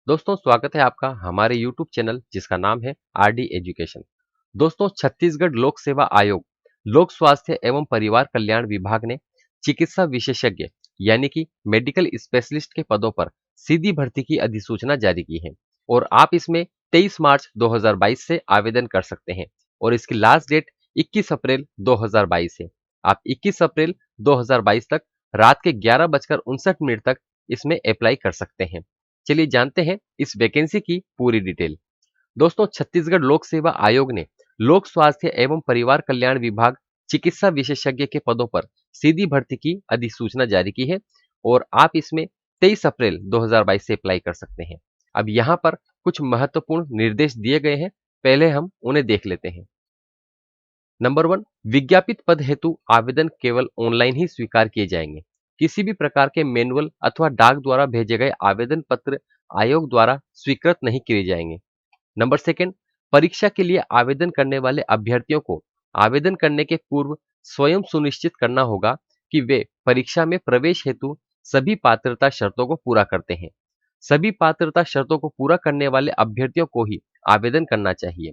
दोस्तों स्वागत है आपका हमारे YouTube चैनल जिसका नाम है आरडी एजुकेशन। दोस्तों छत्तीसगढ़ लोक सेवा आयोग लोक स्वास्थ्य एवं परिवार कल्याण विभाग ने चिकित्सा विशेषज्ञ यानी कि मेडिकल स्पेशलिस्ट के पदों पर सीधी भर्ती की अधिसूचना जारी की है और आप इसमें 23 मार्च 2022 से आवेदन कर सकते हैं और इसकी लास्ट डेट 21 अप्रैल 2022 है। आप 21 अप्रैल 2022 तक रात के 11:59 तक इसमें अप्लाई कर सकते हैं। चलिए जानते हैं इस वैकेंसी की पूरी डिटेल। दोस्तों छत्तीसगढ़ लोक सेवा आयोग ने लोक स्वास्थ्य एवं परिवार कल्याण विभाग चिकित्सा विशेषज्ञ के पदों पर सीधी भर्ती की अधिसूचना जारी की है और आप इसमें 23 अप्रैल 2022 से अप्लाई कर सकते हैं। अब यहाँ पर कुछ महत्वपूर्ण निर्देश दिए गए हैं, पहले हम उन्हें देख लेते हैं। नंबर 1, विज्ञापित पद हेतु आवेदन केवल ऑनलाइन ही स्वीकार किए जाएंगे। किसी भी प्रकार के मैनुअल अथवा डाक द्वारा भेजे गए आवेदन पत्र आयोग द्वारा स्वीकृत नहीं किए जाएंगे। नंबर 2, परीक्षा के लिए आवेदन करने वाले अभ्यर्थियों को आवेदन करने के पूर्व स्वयं सुनिश्चित करना होगा कि वे परीक्षा में प्रवेश हेतु सभी पात्रता शर्तों को पूरा करते हैं। सभी पात्रता शर्तों को पूरा करने वाले अभ्यर्थियों को ही आवेदन करना चाहिए।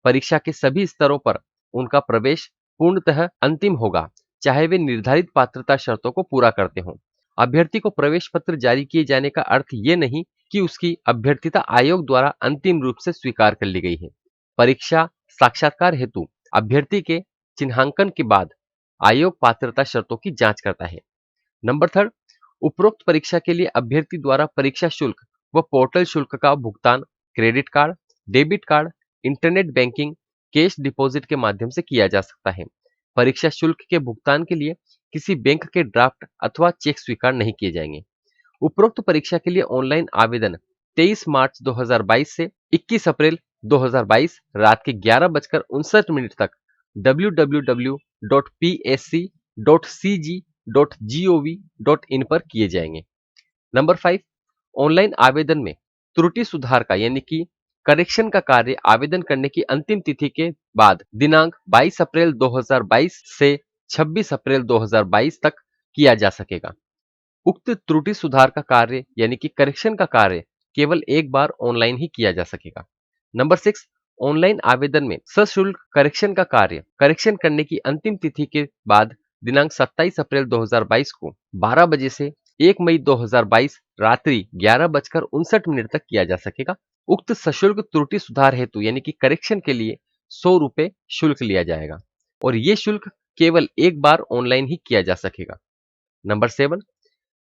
परीक्षा के सभी स्तरों पर उनका प्रवेश पूर्णतः अंतिम होगा, चाहे वे निर्धारित पात्रता शर्तों को पूरा करते हों। अभ्यर्थी को प्रवेश पत्र जारी किए जाने का अर्थ ये नहीं कि उसकी अभ्यर्थिता आयोग द्वारा अंतिम रूप से स्वीकार कर ली गई है। परीक्षा साक्षात्कार हेतु अभ्यर्थी के चिन्हांकन के बाद आयोग पात्रता शर्तों की जांच करता है। नंबर 3, उपरोक्त परीक्षा के लिए अभ्यर्थी द्वारा परीक्षा शुल्क व पोर्टल शुल्क का भुगतान credit card, debit card, internet banking, cash deposit के माध्यम से किया जा सकता है। परीक्षा शुल्क के भुगतान के लिए किसी बैंक के ड्राफ्ट अथवा चेक स्वीकार नहीं किए जाएंगे। उपरोक्त परीक्षा के लिए ऑनलाइन आवेदन 23 मार्च 2022 से 21 अप्रैल 2022 रात के 11:59 तक www.psc.cg.gov.in पर किए जाएंगे। नंबर 5, ऑनलाइन आवेदन में त्रुटि सुधार का यानी कि करेक्शन का कार्य आवेदन करने की अंतिम तिथि के बाद दिनांक 22 अप्रैल 2022 से 26 अप्रैल 2022 तक किया जा सकेगा। उक्त त्रुटि सुधार का कार्य यानी कि करेक्शन का कार्य केवल एक बार ऑनलाइन ही किया जा सकेगा। नंबर 6, ऑनलाइन आवेदन में सशुल्क करेक्शन का कार्य करेक्शन करने की अंतिम तिथि के बाद दिनांक 27 अप्रैल 2022 को 12 बजे से 1 मई 2022 रात्रि 11:59 तक किया जा सकेगा। उक्त सशुल्क त्रुटि सुधार हेतु यानी कि करेक्शन के लिए 100 रुपए शुल्क लिया जाएगा और ये शुल्क केवल एक बार ऑनलाइन ही किया जा सकेगा। नंबर 7,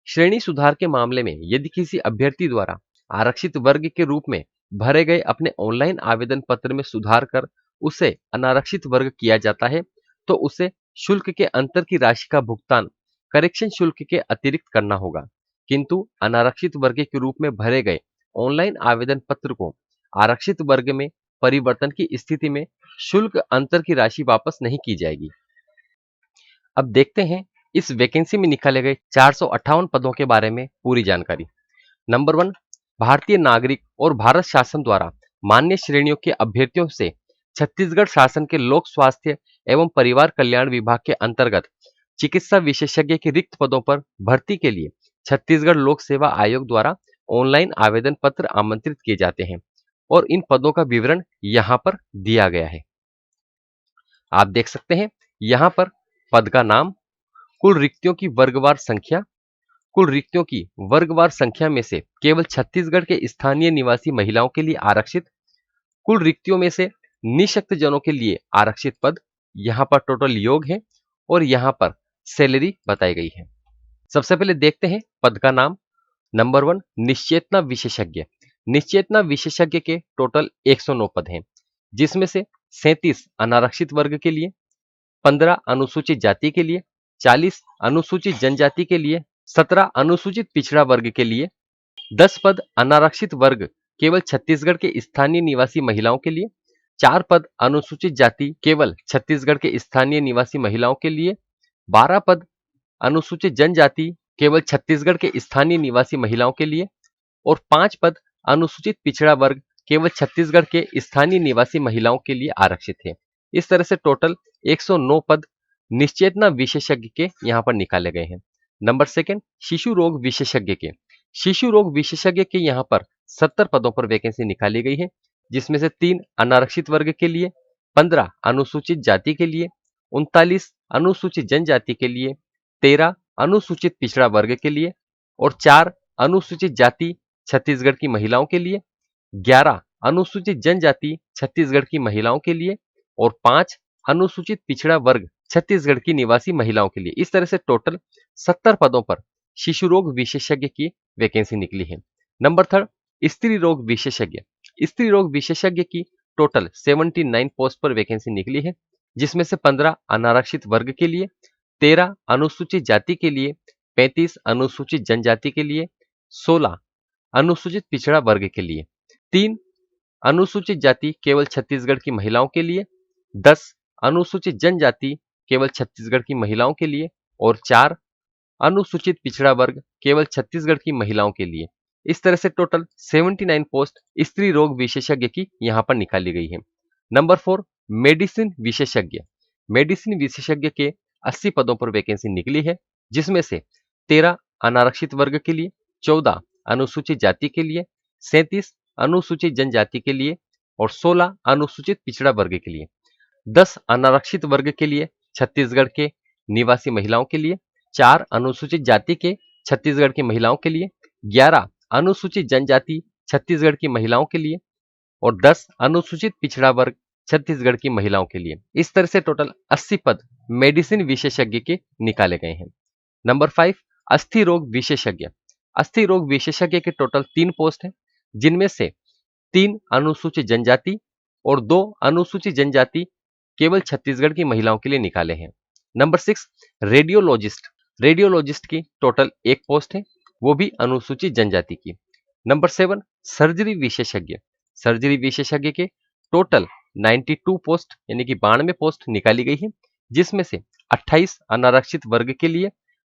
श्रेणी सुधार के मामले में यदि किसी अभ्यर्थी द्वारा आरक्षित वर्ग के रूप में भरे गए अपने ऑनलाइन आवेदन पत्र में सुधार कर उसे अनारक्षित वर्ग किया जाता है तो उसे शुल्क के अंतर की राशि का भुगतान करेक्शन शुल्क के अतिरिक्त करना होगा, किंतु अनारक्षित वर्ग के रूप में भरे गए ऑनलाइन आवेदन पत्र को आरक्षित वर्ग में परिवर्तन की स्थिति में शुल्क अंतर की राशि वापस नहीं की जाएगी। अब देखते हैं इस वैकेंसी में निकाले गए 458 पदों के बारे में पूरी जानकारी। नंबर 1, भारतीय नागरिक और भारत शासन द्वारा मान्य श्रेणियों के अभ्यर्थियों से छत्तीसगढ़ शासन के लोक स्वास्थ्य एवं परिवार कल्याण विभाग के अंतर्गत चिकित्सा विशेषज्ञ के रिक्त पदों पर भर्ती के लिए छत्तीसगढ़ लोक सेवा आयोग द्वारा ऑनलाइन आवेदन पत्र आमंत्रित किए जाते हैं और इन पदों का विवरण यहाँ पर दिया गया है। आप देख सकते हैं यहाँ पर पद का नाम, कुल रिक्तियों की वर्गवार संख्या, कुल रिक्तियों की वर्गवार संख्या में से केवल छत्तीसगढ़ के स्थानीय निवासी महिलाओं के लिए आरक्षित, कुल रिक्तियों में से निःशक्त जनों के लिए आरक्षित पद, यहाँ पर टोटल योग है और यहाँ पर सैलरी बताई गई है। सबसे पहले देखते हैं पद का नाम। नंबर 1, निश्चेतना विशेषज्ञ। निश्चेतना विशेषज्ञ के टोटल 109 पद हैं, जिसमें से 37 अनारक्षित वर्ग के लिए, 15 अनुसूचित जाति के लिए, 40 अनुसूचित जनजाति के लिए, 17 अनुसूचित पिछड़ा वर्ग के लिए, 10 पद अनारक्षित वर्ग केवल छत्तीसगढ़ के स्थानीय निवासी महिलाओं के लिए, 4 पद अनुसूचित जाति केवल छत्तीसगढ़ के स्थानीय निवासी महिलाओं के लिए, 12 पद अनुसूचित जनजाति केवल छत्तीसगढ़ के स्थानीय निवासी महिलाओं के लिए और 5 पद अनुसूचित पिछड़ा वर्ग केवल छत्तीसगढ़ के स्थानीय निवासी महिलाओं के लिए आरक्षित है। इस तरह से टोटल 109 पद निश्चेतना विशेषज्ञ के यहाँ पर निकाले गए हैं। नंबर 2, शिशु रोग विशेषज्ञ के। शिशु रोग विशेषज्ञ के यहाँ पर 70 पदों पर वैकेंसी निकाली गई है, जिसमें से 3 अनारक्षित वर्ग के लिए, 15 अनुसूचित जाति के लिए, 39 अनुसूचित जनजाति के लिए, 13 अनुसूचित पिछड़ा वर्ग के लिए और 4 अनुसूचित जाति छत्तीसगढ़ की महिलाओं के लिए, 11 अनुसूचित जनजाति छत्तीसगढ़ की महिलाओं के लिए और 5 अनुसूचित पिछड़ा वर्ग छत्तीसगढ़ की निवासी महिलाओं के लिए। इस तरह से टोटल 70 पदों पर शिशु रोग विशेषज्ञ की वैकेंसी निकली है। नंबर थर्ड, स्त्री रोग विशेषज्ञ। स्त्री रोग विशेषज्ञ की टोटल 79 पोस्ट पर वैकेंसी निकली है, जिसमें से 15 अनारक्षित वर्ग के लिए, 13 अनुसूचित जाति के लिए, 35 अनुसूचित जनजाति के लिए, 16 अनुसूचित पिछड़ा वर्ग के लिए, 3 अनुसूचित जाति केवल छत्तीसगढ़ की महिलाओं के लिए, 10 अनुसूचित जनजाति केवल छत्तीसगढ़ की महिलाओं के लिए और 4 अनुसूचित पिछड़ा वर्ग केवल छत्तीसगढ़ की महिलाओं के लिए। इस तरह से टोटल 79 पोस्ट स्त्री रोग विशेषज्ञ की यहां पर निकाली गई है। नंबर 4, मेडिसिन विशेषज्ञ। मेडिसिन विशेषज्ञ के 80 पदों पर वैकेंसी निकली है, जिसमें से 13 अनारक्षित वर्ग के लिए, 14 अनुसूचित जाति के लिए, 37 अनुसूचित जनजाति के लिए और 16 अनुसूचित पिछड़ा वर्ग के लिए, 10 अनारक्षित वर्ग के लिए छत्तीसगढ़ के निवासी महिलाओं के लिए, 4 अनुसूचित जाति के छत्तीसगढ़ की महिलाओं के लिए, 11 अनुसूचित जनजाति छत्तीसगढ़ की महिलाओं के लिए और 10 अनुसूचित पिछड़ा वर्ग छत्तीसगढ़ की महिलाओं के लिए। इस तरह से टोटल 80 पद मेडिसिन विशेषज्ञ के निकाले गए हैं। नंबर 5, अस्थि रोग विशेषज्ञ। अस्थि रोग विशेषज्ञ के टोटल 3 पोस्ट हैं, जिनमें से 3 अनुसूचित जनजाति और 2 अनुसूचित जनजाति केवल छत्तीसगढ़ की महिलाओं के लिए निकाले हैं। Number 6, radiologist. रेडियोलॉजिस्ट की टोटल 1 पोस्ट है, वो भी अनुसूचित जनजाति की। नंबर 7, सर्जरी विशेषज्ञ। सर्जरी विशेषज्ञ के टोटल 92 पोस्ट यानी कि 92 पोस्ट निकाली गई है, जिसमें से 28 अनारक्षित वर्ग के लिए,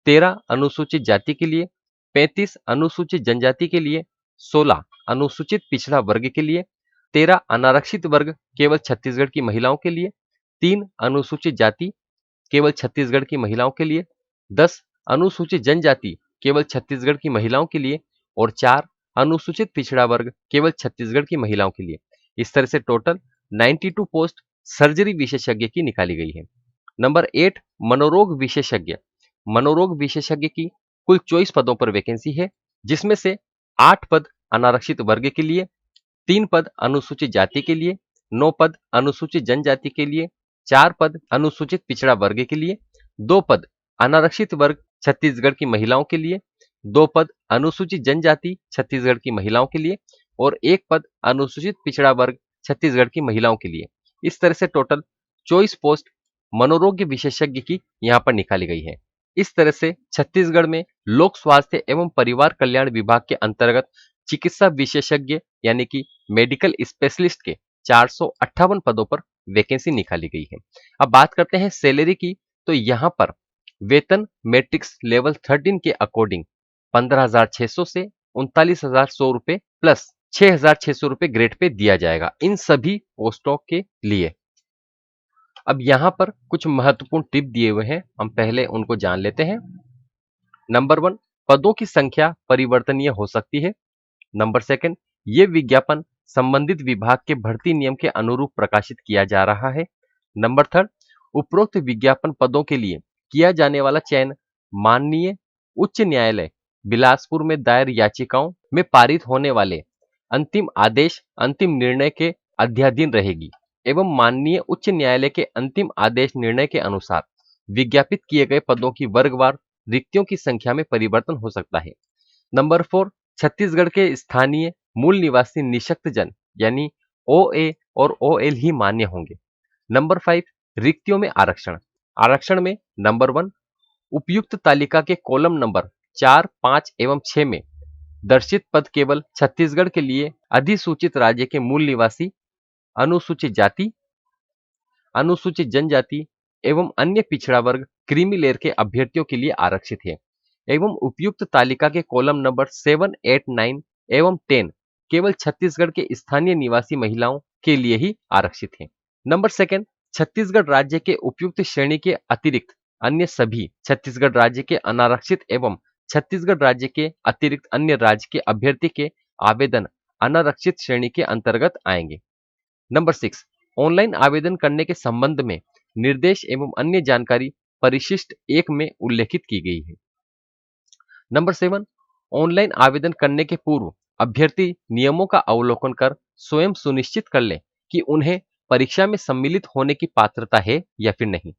13 अनुसूचित जाति के लिए, 35 अनुसूचित जनजाति के लिए, 16 अनुसूचित पिछड़ा वर्ग के लिए, 13 अनारक्षित वर्ग केवल छत्तीसगढ़ की महिलाओं के लिए, 3 अनुसूचित जाति केवल छत्तीसगढ़ की महिलाओं के लिए, 10 अनुसूचित जनजाति केवल छत्तीसगढ़ की महिलाओं के लिए और 4 अनुसूचित पिछड़ा वर्ग केवल छत्तीसगढ़ की महिलाओं के लिए। इस तरह से टोटल 92 पोस्ट सर्जरी विशेषज्ञ की निकाली गई है। नंबर 8, मनोरोग विशेषज्ञ। मनोरोग विशेषज्ञ की कुल 24 पदों पर वैकेंसी है, जिसमें से 8 पद अनारक्षित वर्ग के लिए, 3 पद अनुसूचित जाति के लिए, 9 पद अनुसूचित जनजाति के लिए, 4 पद अनुसूचित पिछड़ा वर्ग के लिए, 2 पद अनारक्षित वर्ग छत्तीसगढ़ की महिलाओं के लिए, 2 पद अनुसूचित जनजाति छत्तीसगढ़ की महिलाओं के लिए और 1 पद अनुसूचित पिछड़ा वर्ग छत्तीसगढ़ की महिलाओं के लिए। इस तरह से टोटल 24 पोस्ट मनोरोग विशेषज्ञ की यहां पर निकाली गई है। इस तरह से छत्तीसगढ़ में लोक स्वास्थ्य एवं परिवार कल्याण विभाग के अंतर्गत चिकित्सा विशेषज्ञ यानी कि मेडिकल स्पेशलिस्ट के 458 पदों पर वैकेंसी निकाली गई है। अब बात करते हैं सैलरी की, तो यहां पर वेतन मैट्रिक्स लेवल 13 के अकॉर्डिंग 15,600 से 39,100 रुपए प्लस 6,600 रुपए ग्रेड पे दिया जाएगा इन सभी पोस्टों के लिए। अब यहां पर कुछ महत्वपूर्ण टिप दिए हुए हैं, हम पहले उनको जान लेते हैं। नंबर 1, पदों की संख्या परिवर्तनीय हो सकती है। नंबर 2, ये विज्ञापन संबंधित विभाग के भर्ती नियम के अनुरूप प्रकाशित किया जा रहा है। नंबर 3, उपरोक्त विज्ञापन पदों के लिए किया जाने वाला चयन माननीय उच्च न्यायालय बिलासपुर में दायर याचिकाओं में पारित होने वाले अंतिम आदेश अंतिम निर्णय के अध्याधीन रहेगी एवं माननीय उच्च न्यायालय के अंतिम आदेश निर्णय के अनुसार विज्ञापित किए गए पदों की वर्गवार रिक्तियों की संख्या में परिवर्तन हो सकता है। नंबर 4, छत्तीसगढ़ के स्थानीय मूल निवासी निशक्त जन यानी ओए और ओएल ही मान्य होंगे। नंबर 5, रिक्तियों में आरक्षण। आरक्षण में नंबर 1, उपयुक्त तालिका के कॉलम नंबर 4, 5 एवं 6 में दर्शित पद केवल छत्तीसगढ़ के लिए अधिसूचित राज्य के मूल निवासी, अनुसूचित जाति, अनुसूचित जनजाति एवं अन्य पिछड़ा वर्ग क्रीमी लेयर के अभ्यर्थियों के लिए आरक्षित है एवं उपयुक्त तालिका के कॉलम नंबर 7, 8, 9 एवं 10 केवल छत्तीसगढ़ के स्थानीय निवासी महिलाओं के लिए ही आरक्षित है। नंबर 2, छत्तीसगढ़ राज्य के उपयुक्त श्रेणी के अतिरिक्त अन्य सभी छत्तीसगढ़ राज्य के अनारक्षित एवं छत्तीसगढ़ राज्य के अतिरिक्त अन्य राज्य के अभ्यर्थी के आवेदन अनारक्षित श्रेणी के अंतर्गत आएंगे। नंबर 6, ऑनलाइन आवेदन करने के संबंध में निर्देश एवं अन्य जानकारी परिशिष्ट 1 में उल्लेखित की गई है। नंबर 7, ऑनलाइन आवेदन करने के पूर्व अभ्यर्थी नियमों का अवलोकन कर स्वयं सुनिश्चित कर ले कि उन्हें परीक्षा में सम्मिलित होने की पात्रता है या फिर नहीं।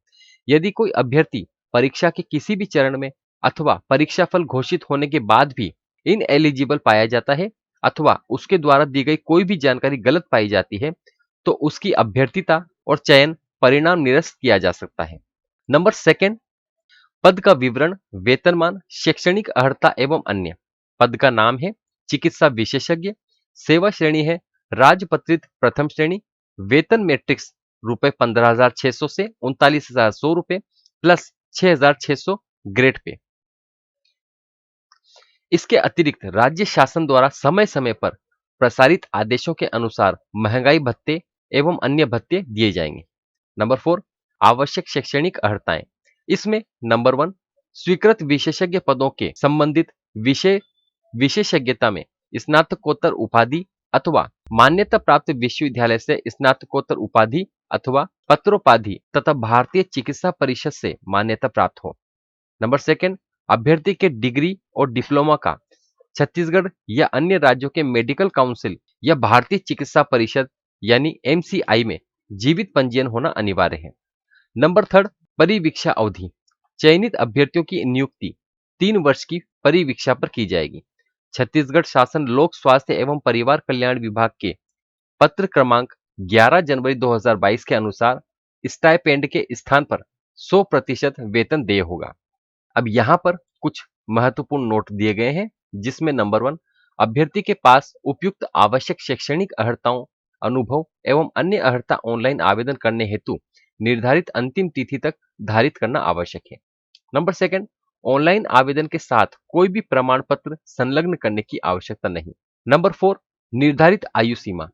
यदि कोई अभ्यर्थी परीक्षा के किसी भी चरण में अथवा परीक्षा फल घोषित होने के बाद भी इन एलिजिबल पाया जाता है अथवा उसके द्वारा दी गई कोई भी जानकारी गलत पाई जाती है तो उसकी अभ्यर्थिता और चयन परिणाम निरस्त किया जा सकता है। नंबर 2, पद का विवरण, वेतनमान, शैक्षणिक अर्हता एवं अन्य। पद का नाम है चिकित्सा विशेषज्ञ, सेवा श्रेणी है राजपत्रित प्रथम श्रेणी, वेतन मैट्रिक्स रुपए 15,600 से 39,100 रुपए प्लस 6,600 ग्रेड पे। इसके अतिरिक्त राज्य शासन द्वारा समय समय पर प्रसारित आदेशों के अनुसार महंगाई भत्ते एवं अन्य भत्ते दिए जाएंगे। नंबर 4, आवश्यक शैक्षणिक अर्हताएं। इसमें नंबर 1, स्वीकृत विशेषज्ञ पदों के संबंधित विषय विशेषज्ञता में स्नातकोत्तर उपाधि अथवा मान्यता प्राप्त विश्वविद्यालय से स्नातकोत्तर उपाधि अथवा पत्रोपाधि तथा भारतीय चिकित्सा परिषद से मान्यता प्राप्त हो। नंबर 2, अभ्यर्थी के डिग्री और डिप्लोमा का छत्तीसगढ़ या अन्य राज्यों के मेडिकल काउंसिल या भारतीय चिकित्सा परिषद यानी एमसीआई में जीवित पंजीयन होना अनिवार्य है। नंबर 3, परिवीक्षा अवधि। चयनित अभ्यर्थियों की नियुक्ति 3 वर्ष की परिवीक्षा पर की जाएगी। छत्तीसगढ़ शासन लोक स्वास्थ्य एवं परिवार कल्याण विभाग के पत्र क्रमांक 11 जनवरी 2022 के अनुसार स्टाइपेंड के स्थान पर 100% वेतन देय होगा। अब यहाँ पर कुछ महत्वपूर्ण नोट दिए गए हैं जिसमें नंबर 1, अभ्यर्थी के पास उपयुक्त आवश्यक शैक्षणिक अर्हताओं, अनुभव एवं अन्य अर्हता ऑनलाइन आवेदन करने हेतु निर्धारित अंतिम तिथि तक धारित करना आवश्यक है। नंबर 2, ऑनलाइन आवेदन के साथ कोई भी प्रमाण पत्र संलग्न करने की आवश्यकता नहीं। नंबर 4, निर्धारित आयु सीमा।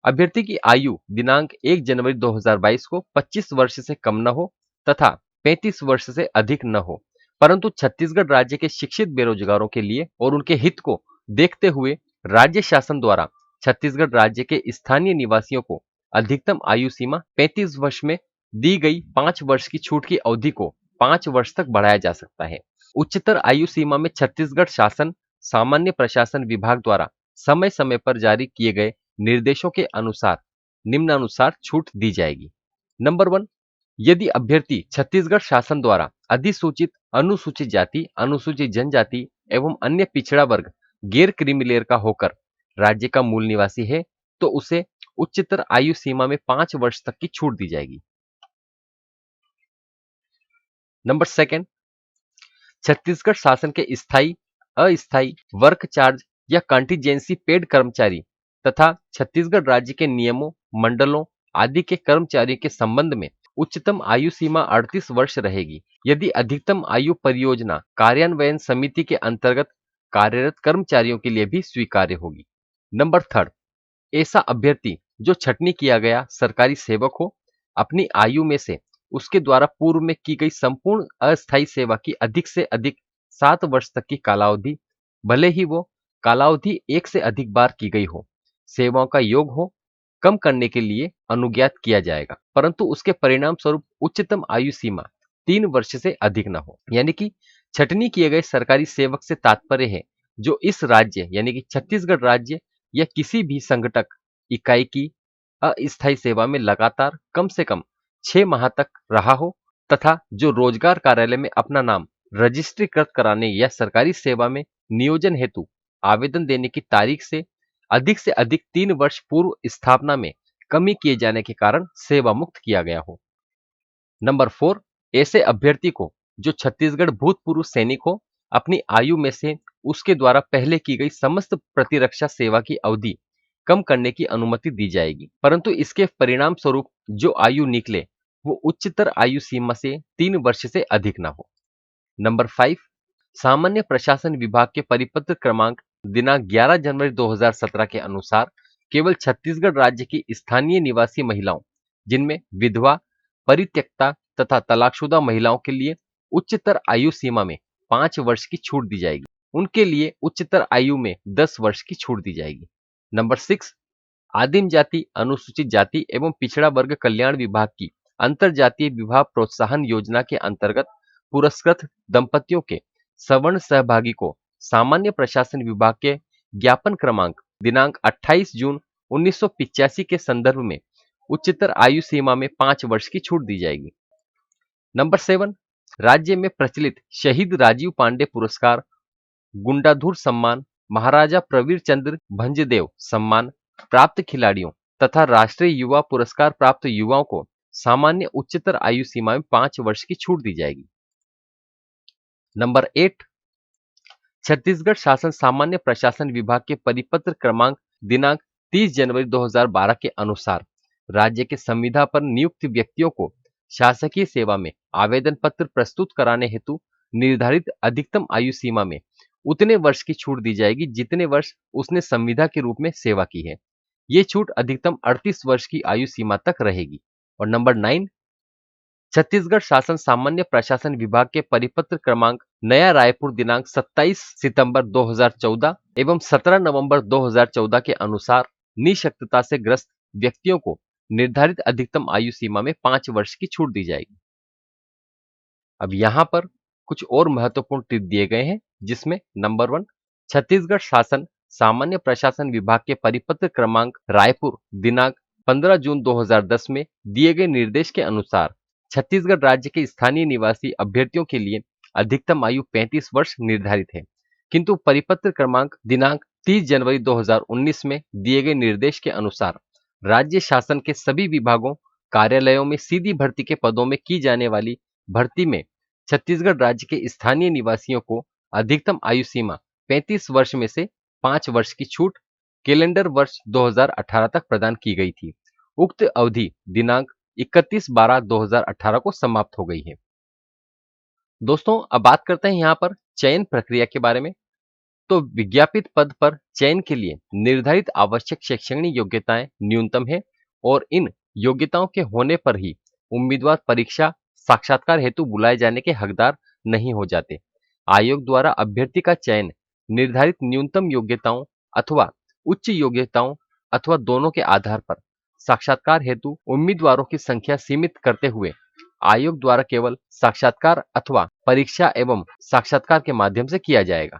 अभ्यर्थी की आयु दिनांक 1 जनवरी 2022 को 25 वर्ष से कम न हो तथा 35 वर्ष से अधिक न हो, परंतु छत्तीसगढ़ राज्य के शिक्षित बेरोजगारों के लिए और उनके हित को देखते हुए राज्य शासन द्वारा छत्तीसगढ़ राज्य के स्थानीय निवासियों को अधिकतम आयु सीमा 35 वर्ष में दी गई 5 वर्ष की छूट की अवधि को 5 वर्ष तक बढ़ाया जा सकता है। उच्चतर आयु सीमा में छत्तीसगढ़ शासन सामान्य प्रशासन विभाग द्वारा समय समय पर जारी किए गए निर्देशों के अनुसार निम्नानुसार छूट दी जाएगी। नंबर 1, यदि अभ्यर्थी छत्तीसगढ़ शासन द्वारा अधिसूचित अनुसूचित जाति, अनुसूचित जनजाति एवं अन्य पिछड़ा वर्ग गैर क्रीमी का होकर राज्य का मूल निवासी है तो उसे उच्चतर आयु सीमा में 5 वर्ष तक की छूट दी जाएगी। नंबर 2, छत्तीसगढ़ शासन के स्थायी, अस्थायी, वर्क चार्ज या कंटीजेंसी पेड कर्मचारी तथा छत्तीसगढ़ राज्य के नियमों, मंडलों आदि के कर्मचारियों के संबंध में उच्चतम आयु सीमा 38 वर्ष रहेगी यदि अधिकतम आयु परियोजना कार्यान्वयन समिति के अंतर्गत कार्यरत कर्मचारियों के लिए भी स्वीकार्य होगी। नंबर 3, ऐसा अभ्यर्थी जो छटनी किया गया सरकारी सेवक हो, अपनी आयु में से उसके द्वारा पूर्व में की गई संपूर्ण अस्थायी सेवा की अधिक से अधिक 7 वर्ष तक की कालावधि, भले ही वो कालावधि 1 से अधिक बार की गई हो, सेवाओं का योग हो, कम करने के लिए अनुज्ञात किया जाएगा, परंतु उसके परिणाम स्वरूप उच्चतम आयु सीमा 3 वर्ष से अधिक न हो। यानी कि छटनी किए गए सरकारी सेवक से तात्पर्य है जो इस राज्य यानी कि छत्तीसगढ़ राज्य या किसी भी संगठक इकाई की अस्थायी सेवा में लगातार कम से कम 6 माह तक रहा हो तथा जो रोजगार कार्यालय में अपना नाम रजिस्ट्रीकृत कराने या सरकारी सेवा में नियोजन हेतु आवेदन देने की तारीख से अधिक 3 वर्ष पूर्व स्थापना में कमी किए जाने के कारण सेवा मुक्त किया गया हो। नंबर 4, ऐसे अभ्यर्थी को जो छत्तीसगढ़ भूतपूर्व सैनिक हो, अपनी आयु में से उसके द्वारा पहले की गई समस्त प्रतिरक्षा सेवा की अवधि कम करने की अनुमति दी जाएगी, परंतु इसके परिणाम स्वरूप जो आयु निकले वो उच्चतर आयु सीमा से 3 वर्ष से अधिक ना हो। नंबर 5, सामान्य प्रशासन विभाग के परिपत्र क्रमांक दिनांक 11 जनवरी 2017 के अनुसार केवल छत्तीसगढ़ राज्य की स्थानीय निवासी महिलाओं जिनमें विधवा, परित्यक्ता तथा तलाकशुदा महिलाओं के लिए उच्चतर आयु सीमा में 5 वर्ष की छूट दी जाएगी। उनके लिए उच्चतर आयु में 10 वर्ष की छूट दी जाएगी। नंबर 6, आदिम जाति, अनुसूचित जाति एवं पिछड़ा वर्ग कल्याण विभाग की अंतरजातीय विवाह प्रोत्साहन योजना के अंतर्गत पुरस्कृत दंपतियों के सवर्ण सहभागी को सामान्य प्रशासन विभाग के ज्ञापन क्रमांक दिनांक 28 जून 1985 के संदर्भ में उच्चतर आयु सीमा में 5 वर्ष की छूट दी जाएगी। नंबर 7, राज्य में प्रचलित शहीद राजीव पांडे पुरस्कार, गुंडाधुर सम्मान, महाराजा प्रवीर चंद्र भंजदेव सम्मान प्राप्त खिलाड़ियों तथा राष्ट्रीय युवा पुरस्कार प्राप्त युवाओं को सामान्य उच्चतर आयु सीमा में 5 वर्ष की छूट दी जाएगी। नंबर 8, छत्तीसगढ़ शासन सामान्य प्रशासन विभाग के परिपत्र क्रमांक दिनांक 30 जनवरी 2012 के अनुसार राज्य के संविदा पर नियुक्त व्यक्तियों को शासकीय सेवा में आवेदन पत्र प्रस्तुत कराने हेतु निर्धारित अधिकतम आयु सीमा में उतने वर्ष की छूट दी जाएगी जितने वर्ष उसने संविदा के रूप में सेवा की है। ये छूट अधिकतम 38 वर्ष की आयु सीमा तक रहेगी। और नंबर 9, छत्तीसगढ़ शासन सामान्य प्रशासन विभाग के परिपत्र क्रमांक नया रायपुर दिनांक 27 सितंबर 2014 एवं 17 नवंबर 2014 के अनुसार निशक्तता से ग्रस्त व्यक्तियों को निर्धारित अधिकतम आयु सीमा में 5 वर्ष की छूट दी जाएगी। अब यहां पर कुछ और महत्वपूर्ण टिप दिए गए हैं, जिसमें नंबर 1, छत्तीसगढ़ शासन सामान्य प्रशासन विभाग के परिपत्र क्रमांक रायपुर दिनांक 15 जून 2010 में दिए गए निर्देश के अनुसार छत्तीसगढ़ राज्य के स्थानीय निवासी अभ्यर्थियों के लिए अधिकतम आयु 35 वर्ष निर्धारित है, किंतु परिपत्र क्रमांक दिनांक 30 जनवरी 2019 में दिए गए निर्देश के अनुसार राज्य शासन के सभी विभागों कार्यालयों में सीधी भर्ती के पदों में की जाने वाली भर्ती में छत्तीसगढ़ राज्य के स्थानीय निवासियों को अधिकतम आयु सीमा 35 वर्ष में से 5 वर्ष की छूट कैलेंडर वर्ष 2018 तक प्रदान की गई थी। उक्त अवधि दिनांक 31/12/2018 को समाप्त हो गई है। दोस्तों, अब बात करते हैं यहाँ पर चयन प्रक्रिया के बारे में। तो विज्ञापित पद पर चयन के लिए निर्धारित आवश्यक शैक्षणिक योग्यताएं न्यूनतम है और इन योग्यताओं के होने पर ही उम्मीदवार परीक्षा साक्षात्कार हेतु बुलाए जाने के हकदार नहीं हो जाते। आयोग द्वारा अभ्यर्थी का चयन निर्धारित न्यूनतम योग्यताओं अथवा उच्च योग्यताओं अथवा दोनों के आधार पर साक्षात्कार हेतु उम्मीदवारों की संख्या सीमित करते हुए आयोग द्वारा केवल साक्षात्कार अथवा परीक्षा एवं साक्षात्कार के माध्यम से किया जाएगा।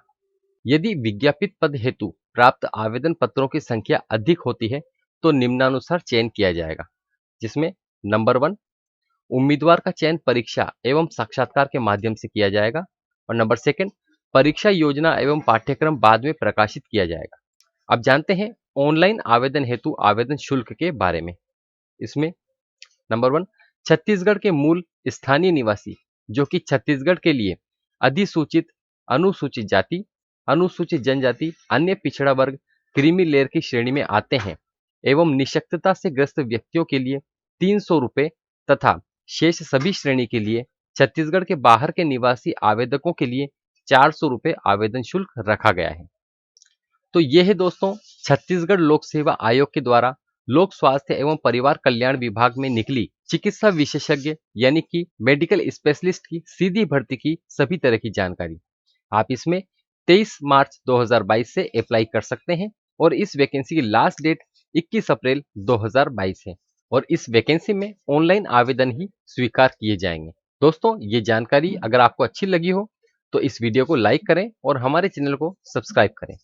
यदि विज्ञापित पद हेतु प्राप्त आवेदन पत्रों की संख्या अधिक होती है तो निम्नानुसार चयन किया जाएगा, जिसमें नंबर 1, उम्मीदवार का चयन परीक्षा एवं साक्षात्कार के माध्यम से किया जाएगा और नंबर 2, परीक्षा योजना एवं पाठ्यक्रम बाद में प्रकाशित किया जाएगा। अब जानते हैं ऑनलाइन आवेदन हेतु आवेदन शुल्क के बारे में। इसमें नंबर 1, छत्तीसगढ़ के मूल स्थानीय निवासी जो कि छत्तीसगढ़ के लिए अधिसूचित, अनुसूचित जाति, अनुसूचित जनजाति, अन्य पिछड़ा वर्ग, क्रीमी लेयर की श्रेणी में आते हैं एवं निशक्तता से ग्रस्त व्यक्तियों के लिए 300 रुपये तथा शेष सभी श्रेणी के लिए छत्तीसगढ़ के बाहर के निवासी आवेदकों के लिए 400 रुपये आवेदन शुल्क रखा गया है। तो यह है दोस्तों छत्तीसगढ़ लोक सेवा आयोग के द्वारा लोक स्वास्थ्य एवं परिवार कल्याण विभाग में निकली चिकित्सा विशेषज्ञ यानी कि मेडिकल स्पेशलिस्ट की सीधी भर्ती की सभी तरह की जानकारी। आप इसमें 23 मार्च 2022 से अप्लाई कर सकते हैं और इस वैकेंसी की लास्ट डेट 21 अप्रैल 2022 है और इस वैकेंसी में ऑनलाइन आवेदन ही स्वीकार किए जाएंगे। दोस्तों, ये जानकारी अगर आपको अच्छी लगी हो तो इस वीडियो को लाइक करें और हमारे चैनल को सब्सक्राइब करें।